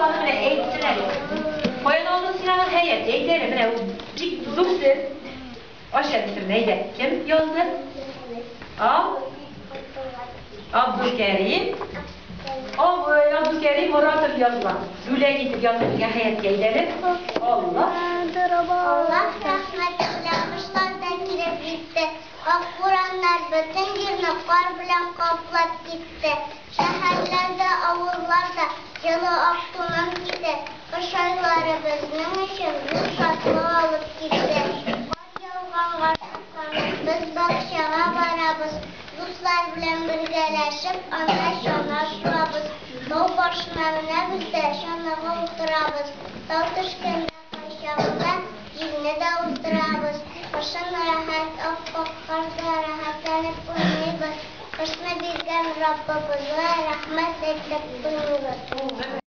olanı bile eğitsinler. Koyan oldu Sinan'ın heyet, eğitleri bile bir zupsuz. Aşağıdır neydi? Kim yazdı? Abdülkerim. Abdülkerim Murat'ın yazılan. Güle gidip yazılırken heyet geyleri. Allah. Allah rahmetiyle kuşlardan girip gitti. Bak Kur'anlar bütün girnaklar bilen kaplap gitti. Şehirlerde, avullarda yılı aktunan gitti. Kış ayları bizim için ruhsatlı alıp gitti. Bak yolgan karşıklarız, biz bakşağa varabız. Ruslar bilen birgeleşip anlaşana şurabız. Dağ başlarına bizde şanağa oturabız. Dağ düşkünde kaşağında yine de oturabız. Kışın rahat, afkaklarda rahatlanıp oynayız. Kışına bizden Rabbimize rahmet edip oynayız.